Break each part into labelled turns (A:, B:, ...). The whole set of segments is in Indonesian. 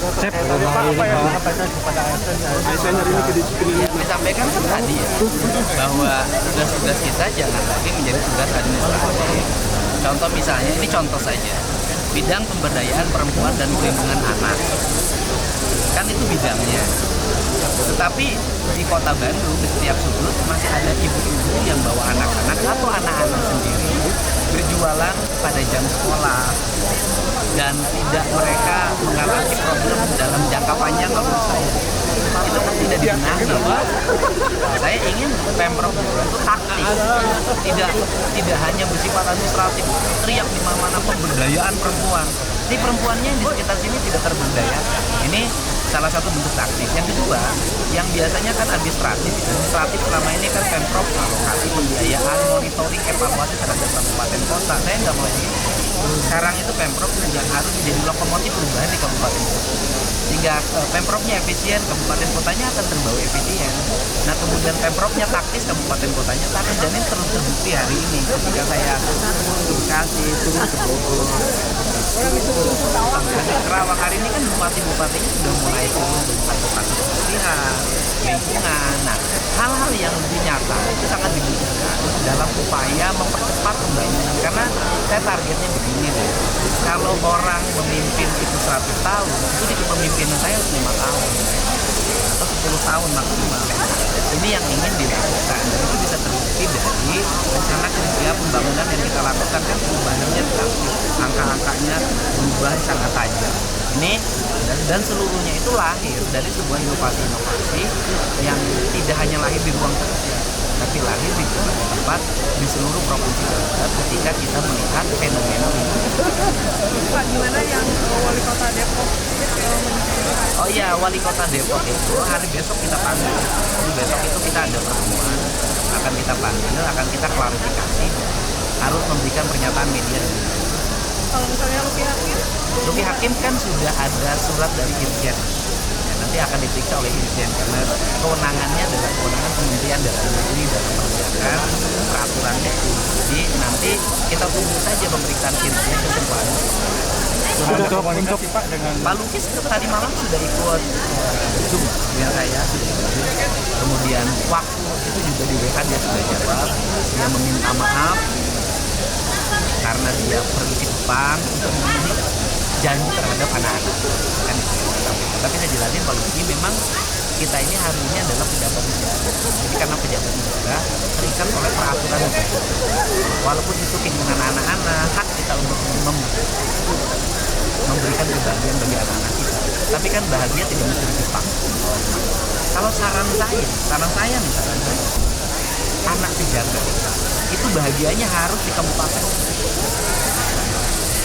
A: Cep, apa yang disampaikan kepada ASN hari ini kedisiplinan?
B: Yang disampaikan kan tadi ya, bahwa tugas-tugas kita jangan lagi menjadi tugas administratif. Contoh misalnya, ini contoh saja, bidang pemberdayaan perempuan dan perlindungan anak. Kan itu bidangnya. Tetapi di kota Bandung, di setiap sudut masih ada ibu-ibu yang bawa anak-anak atau anak-anak sendiri berjualan pada jam sekolah, dan tidak mereka mengatasi problem dalam jangka panjang. Menurut saya itu kan tidak dibenahi. Saya ingin Pemprov itu taktis, tidak hanya bersifat administratif, teriak di mana-mana pemberdayaan perempuan. Di perempuannya di sekitar sini tidak terberdayakan. Ini salah satu bentuk taktis. Yang kedua, yang biasanya kan administratif selama ini kan Pemprov alokasi pembiayaan, monitoring, evaluasi terhadap kabupaten kota. Saya nggak mau ini. Sekarang itu Pemprov yang harus menjadi lokomotif perubahan di kabupaten kota. Sehingga Pemprovnya efisien, kabupaten kotanya akan terbawa efisien. Nah kemudian Pemprovnya taktis, kabupaten kotanya taktis, dan ini terus terbukti hari ini ketika saya Bekasi, turun ke Bogor, Kerawang hari ini kan bupati-bupatinya sudah mulai turun untuk operasi kebersihan, lingkungan. Nah, hal-hal yang lebih nyata itu sangat dibutuhkan dalam upaya mempercepat pembangunan. Karena saya targetnya begini deh, kalau orang memimpin itu 100 tahun, itu di kepemimpinan saya 5 tahun atau 10 tahun maksimal. Ini yang ingin dilakukan, dan itu bisa terbukti dari rencana kerja pembangunan yang kita lakukan. Kan perubahannya drastis, angka-angkanya berubah sangat tajam. Ini dan seluruhnya itu lahir dari sebuah inovasi-inovasi yang tidak hanya lahir di ruang kerja, tapi lahir di berbagai tempat di seluruh provinsi Jawa ketika kita melihat fenomena ini.
C: Pak, gimana yang wali kota Depok?
B: Oh iya, wali kota Depok itu hari besok kita panggil. Hari besok itu kita ada pertemuan, akan kita panggil, akan kita klarifikasi, harus memberikan pernyataan media.
C: Kalau misalnya
B: Luki Hakim kan sudah ada surat dari Irjen. Ya, nanti akan diperiksa oleh Irjen karena kewenangannya adalah kewenangan Kementerian Dalam Negeri dalam penegakan peraturannya. Jadi nanti kita tunggu saja pemeriksaan Irjen kesimpulan.
A: Sudah komunikasi Pak dengan
B: Pak Lukis tadi malam sudah ikut Zoom dengan saya, sudah ikut Zoom. Kemudian waktu itu juga di WA dia sudah jawab, dia meminta maaf karena dia pergi ke Jepang untuk memenuhi janji terhadap anak-anak. Kan itu. Tapi saya jelasin Pak Lukis memang kita ini hari ini adalah pejabat negara. Jadi karena pejabat negara terikat oleh peraturan negara. Walaupun itu keinginan anak-anak, hak kita untuk memberikan kebahagiaan bagi anak-anak kita. Tapi kan bahagia tidak mesti di Jepang. Kalau saran saya misalnya, anak pejabat itu bahagianya harus di kabupaten,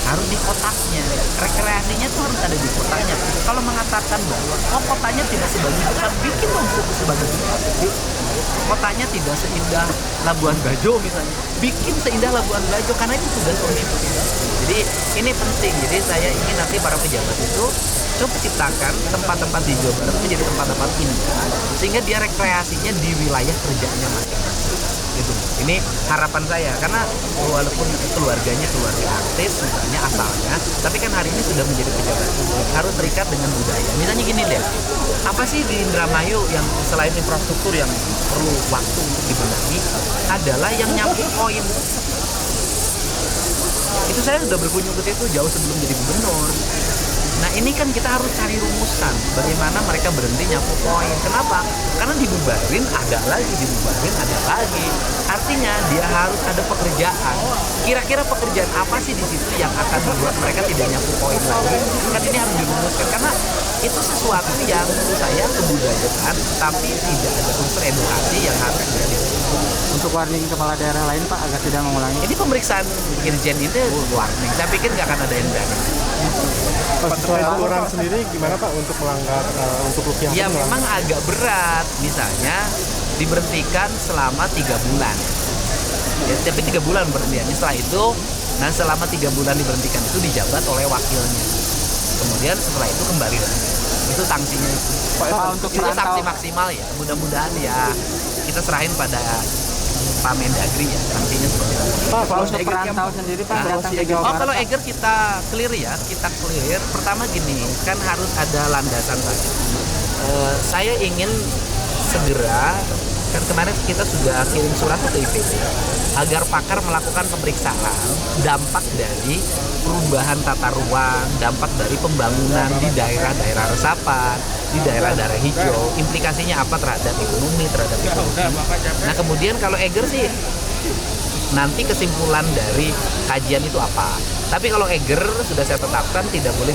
B: harus di kotanya, rekreasinya tuh harus ada di kotanya. Kalau mengatakan bahwa kotanya tidak sebagus besar, bikin dong sebagus besar. Kotanya tidak seindah Labuan Bajo misalnya, bikin seindah Labuan Bajo, karena itu tugas pemimpin. Jadi ini penting. Jadi saya ingin nanti para pejabat itu coba ciptakan tempat-tempat di Jawa Barat menjadi tempat-tempat indah, sehingga dia rekreasinya di wilayah kerjanya masing-masing. Gitu. Ini harapan saya, karena walaupun keluarganya keluarga artis misalnya asalnya, tapi kan hari ini sudah menjadi pejabat publik, harus terikat dengan budaya. Misalnya gini deh, apa sih di Indramayu yang selain infrastruktur yang perlu waktu untuk dibenahi adalah yang nyapu koin. Itu saya sudah berkunjung ke situ jauh sebelum jadi gubernur. Nah ini kan kita harus cari rumusan bagaimana mereka berhenti nyapu koin. Kenapa? Karena dibubarin ada lagi, dibubarin ada lagi. Artinya dia harus ada pekerjaan. Kira-kira pekerjaan apa sih di situ yang akan membuat mereka tidak nyapu koin lagi? Kan ini harus dirumuskan karena itu sesuatu yang menurut saya kebudayaan, tapi tidak ada unsur edukasi yang harus dilakukan.
A: untuk warning kepala daerah lain Pak agar tidak mengulangi.
B: Ini pemeriksaan Irjen itu warning. Saya pikir nggak akan ada yang berani.
A: Aturan sendiri gimana Pak untuk melanggar untuk Luki Hakim?
B: Ya memang agak berat, misalnya diberhentikan selama 3 bulan. Ya, tapi 3 bulan berhentiannya. Setelah itu, nah selama 3 bulan diberhentikan itu dijabat oleh wakilnya. Kemudian setelah itu kembali lagi. Itu sanksinya itu.
A: Pak, untuk
B: itu sanksi maksimal ya. Mudah-mudahan ya kita serahin pada Pak Mendagri ya, sanksinya seperti itu.
D: Pak, kalau untuk perantau sendiri Pak datang ke Jawa Barat.
B: Kalau Eger kita clear ya, Pertama gini, kan harus ada landasan tadi. Saya ingin segera, kan kemarin kita sudah kirim surat ke IPB agar pakar melakukan pemeriksaan dampak dari perubahan tata ruang, dampak dari pembangunan di daerah-daerah resapan, di daerah-daerah hijau, implikasinya apa terhadap ekonomi, terhadap ekologi. Nah kemudian kalau Eger sih nanti kesimpulan dari kajian itu apa. Tapi kalau Eger sudah saya tetapkan tidak boleh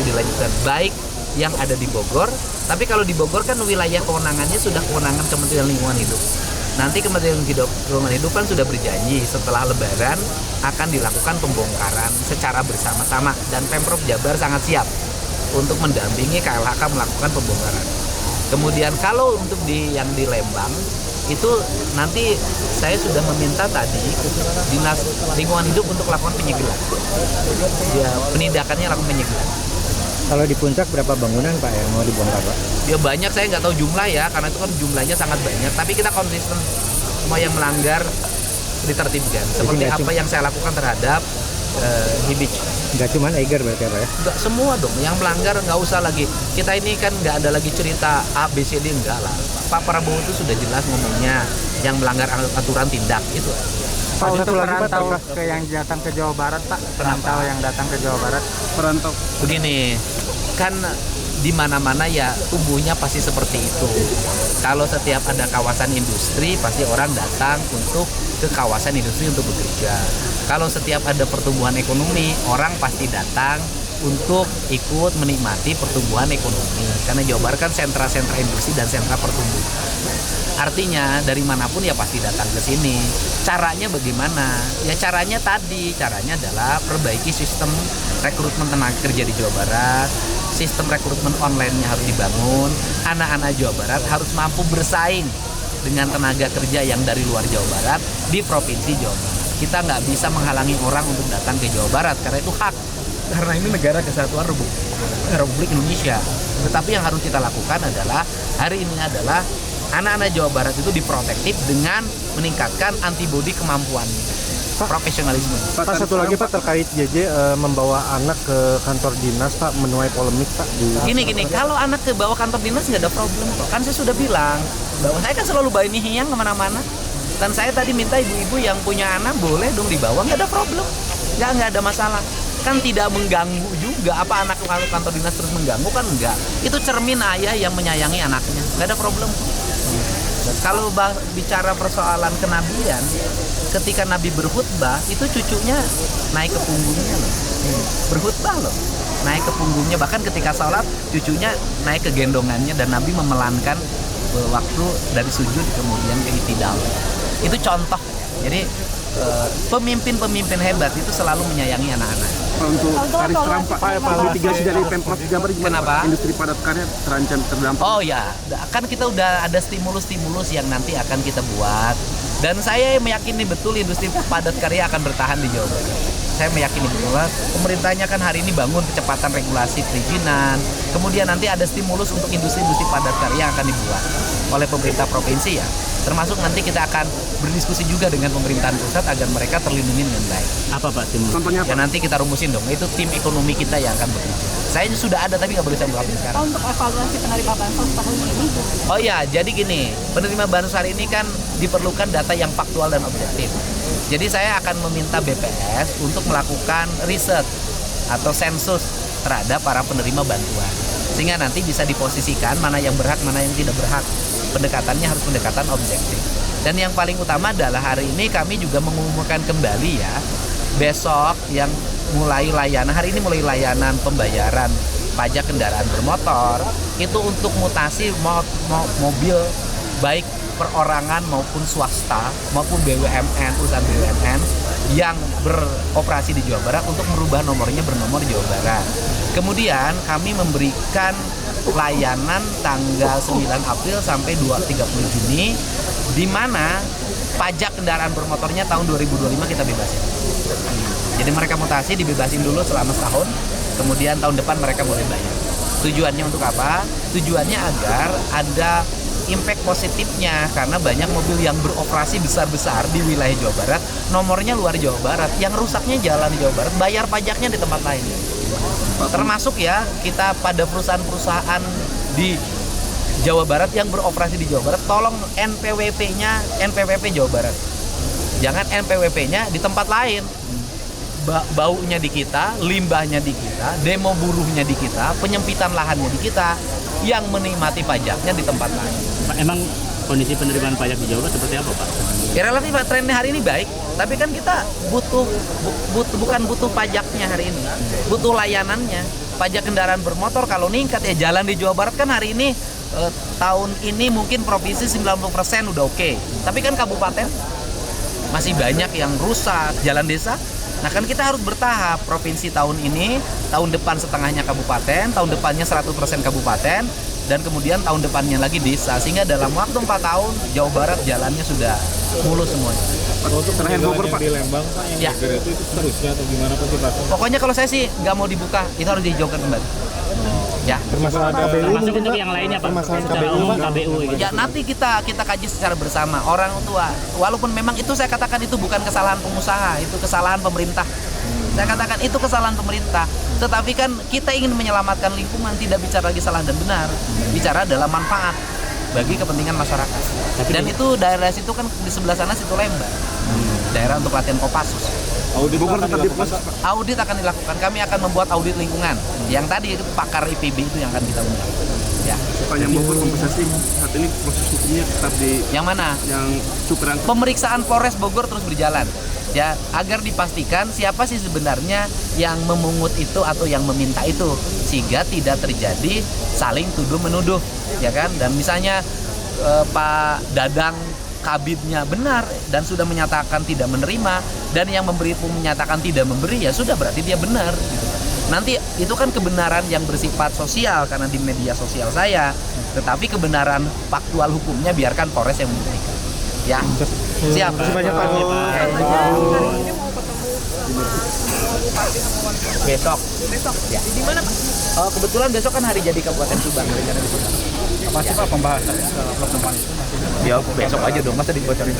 B: dilanjutkan. Baik yang ada di Bogor, tapi kalau di Bogor kan wilayah kewenangannya sudah kewenangan Kementerian Lingkungan Hidup. Nanti Kementerian Lingkungan Hidup kan sudah berjanji setelah Lebaran akan dilakukan pembongkaran secara bersama-sama dan Pemprov Jabar sangat siap untuk mendampingi KLHK melakukan pembongkaran. Kemudian kalau untuk yang di Lembang itu nanti saya sudah meminta tadi Dinas Lingkungan Hidup untuk melakukan penyegelan. Ya, penindakannya lakukan penyegelan.
D: Kalau di Puncak berapa bangunan Pak yang mau dibongkar Pak?
B: Ya banyak, saya nggak tahu jumlah ya, karena itu kan jumlahnya sangat banyak. Tapi kita konsisten, semua yang melanggar ditertibkan. Seperti apa yang saya lakukan terhadap Hibich.
D: Nggak cuma Eger berarti Pak ya?
B: Nggak semua dong, yang melanggar nggak usah lagi. Kita ini kan nggak ada lagi cerita A, B, C, D, enggak lah. Pak Prabowo itu sudah jelas ngomongnya, yang melanggar aturan tindak, itu aja.
D: Pak, untuk perantau ke yang datang ke Jawa Barat Pak, perantau yang datang ke Jawa Barat.
A: Perantau.
B: Begini, kan di mana-mana ya tumbuhnya pasti seperti itu. Kalau setiap ada kawasan industri, pasti orang datang untuk ke kawasan industri untuk bekerja. Kalau setiap ada pertumbuhan ekonomi, orang pasti datang untuk ikut menikmati pertumbuhan ekonomi. Karena Jawa Barat kan sentra-sentra industri dan sentra pertumbuhan. Artinya dari manapun ya pasti datang ke sini. Caranya bagaimana? Ya caranya adalah perbaiki sistem rekrutmen tenaga kerja di Jawa Barat. Sistem rekrutmen online-nya harus dibangun. Anak-anak Jawa Barat harus mampu bersaing dengan tenaga kerja yang dari luar Jawa Barat di Provinsi Jawa Barat. Kita nggak bisa menghalangi orang untuk datang ke Jawa Barat karena itu hak. Karena ini negara kesatuan Republik Indonesia. Tetapi yang harus kita lakukan adalah hari ini adalah anak-anak Jawa Barat itu diprotektif dengan meningkatkan antibodi kemampuan profesionalisme.
A: Pak, satu lagi Pak terkait JJ membawa anak ke kantor dinas Pak, menuai polemik Pak.
B: Gini, kalau anak ke bawah kantor dinas nggak ada problem kok. Kan saya sudah bilang bahwa saya kan selalu bawa ini hiyang kemana-mana. Dan saya tadi minta ibu-ibu yang punya anak boleh dong dibawa, nggak ada problem, nggak ada masalah. Kan tidak mengganggu juga, apa anak kantor dinas terus mengganggu kan enggak. Itu cermin ayah yang menyayangi anaknya, nggak ada problem. Kalau bicara persoalan kenabian, ketika Nabi berkhutbah itu cucunya naik ke punggungnya loh, berkhutbah loh, naik ke punggungnya, bahkan ketika sholat cucunya naik ke gendongannya dan Nabi memelankan waktu dari sujud kemudian ke itidal. Itu contoh. Jadi pemimpin-pemimpin hebat itu selalu menyayangi anak-anak.
A: Untuk tarif terang Pak, mitigasi dari Pemprov Jabar gimana?
B: Kenapa?
A: Pak? Industri padat karya terancam terdampak.
B: Oh ya, kan kita udah ada stimulus-stimulus yang nanti akan kita buat. Dan saya meyakini betul industri padat karya akan bertahan di Jawa Barat. Saya meyakini betul. Pemerintahnya kan hari ini bangun kecepatan regulasi perizinan. Kemudian nanti ada stimulus untuk industri-industri padat karya yang akan dibuat oleh pemerintah provinsi ya. Termasuk nanti kita akan berdiskusi juga dengan pemerintahan pusat agar mereka terlindungi dengan baik.
D: Apa Pak stimulus?
A: Contohnya
B: Ya
A: Pak?
B: nanti kita rumusin dong. Itu tim ekonomi kita yang akan bekerja. Saya sudah ada tapi nggak boleh saya ungkapin sekarang.
C: Untuk evaluasi penerima bansos tahun ini.
B: Oh ya, jadi gini, penerima bansos hari ini kan diperlukan data yang faktual dan objektif. Jadi saya akan meminta BPS untuk melakukan riset atau sensus terhadap para penerima bantuan. Sehingga nanti bisa diposisikan mana yang berhak, mana yang tidak berhak. Pendekatannya harus pendekatan objektif. Dan yang paling utama adalah hari ini kami juga mengumumkan kembali ya, besok yang mulai layanan, hari ini mulai layanan pembayaran pajak kendaraan bermotor itu untuk mutasi mobil baik perorangan maupun swasta maupun BUMN, perusahaan BUMN yang beroperasi di Jawa Barat untuk merubah nomornya bernomor Jawa Barat. Kemudian kami memberikan layanan tanggal 9 April sampai 30 Juni di mana pajak kendaraan bermotornya tahun 2025 kita bebasin. Jadi mereka mutasi dibebasin dulu selama setahun, kemudian tahun depan mereka boleh bayar. Tujuannya untuk apa? Tujuannya agar ada impact positifnya karena banyak mobil yang beroperasi besar-besar di wilayah Jawa Barat, nomornya luar Jawa Barat, yang rusaknya jalan di Jawa Barat, bayar pajaknya di tempat lain. Termasuk ya kita pada perusahaan-perusahaan di Jawa Barat yang beroperasi di Jawa Barat, tolong NPWP Jawa Barat. Jangan NPWP-nya di tempat lain. Baunya di kita, limbahnya di kita, demo buruhnya di kita, penyempitan lahannya di kita, yang menikmati pajaknya di tempat lain.
E: Pak, emang kondisi penerimaan pajak di Jawa Barat seperti apa, Pak?
B: Ya relatif Pak, trennya hari ini baik, tapi kan kita bukan butuh pajaknya hari ini, butuh layanannya. Pajak kendaraan bermotor kalau meningkat ya jalan di Jawa Barat kan hari ini tahun ini mungkin provinsi 90% udah oke. Tapi kan kabupaten masih banyak yang rusak, jalan desa. Nah kan kita harus bertahap, provinsi tahun ini, tahun depan setengahnya kabupaten, tahun depannya 100% kabupaten, dan kemudian tahun depannya lagi desa. Sehingga dalam waktu 4 tahun, Jawa Barat jalannya sudah mulus semuanya.
A: Untuk terakhir Bogor Pak. Di Lembang Pak, yang
B: Ya.
A: itu seterusnya atau gimana Pak?
B: Pokoknya kalau saya sih nggak mau dibuka, itu harus dijauhkan kembali. Ya.
A: Permasalahan KBU
E: Termasuk untuk yang lainnya, Pak.
A: Permasalahan
E: Secara
A: KBU,
E: umum
A: Pak.
E: KBU gitu.
B: Ya nanti kita kaji secara bersama orang tua. Walaupun memang itu saya katakan itu bukan kesalahan pengusaha, itu kesalahan pemerintah. Saya katakan itu kesalahan pemerintah. Tetapi kan kita ingin menyelamatkan lingkungan, tidak bicara lagi salah dan benar, bicara dalam manfaat bagi kepentingan masyarakat. Dan itu daerah situ kan di sebelah sana situ Lembang, daerah untuk latihan Kopassus.
A: Audit Bogor tetap diproses Pak.
B: Audit akan dilakukan. Kami akan membuat audit lingkungan. Yang tadi itu pakar IPB itu yang akan kita undang. Ya.
F: Pak, yang Bogor kompensasi saat ini proses hukumnya tetap di
B: Yang mana?
F: yang Supran.
B: Pemeriksaan Polres Bogor terus berjalan. Ya, agar dipastikan siapa sih sebenarnya yang memungut itu atau yang meminta itu, sehingga tidak terjadi saling tuduh menuduh, ya kan? Dan misalnya Pak Dadang kabidnya benar dan sudah menyatakan tidak menerima, dan yang memberi pun menyatakan tidak memberi, ya sudah berarti dia benar gitu. Nanti itu kan kebenaran yang bersifat sosial karena di media sosial saya, tetapi kebenaran faktual hukumnya biarkan Polres yang membuktikan. Ya. Siap.
A: Terima kasih banyak Pak.
C: Hari ini mau ketemu bupati sama wali kota.
B: Besok.
C: Besok.
B: Ya.
C: Di mana Pak?
B: Kebetulan besok kan hari jadi Kabupaten Subang, rencana di Subang.
D: Apa sih Pak pembahasannya dalam pertemuan itu?
B: Ya besok aja dong, masa dibocorin.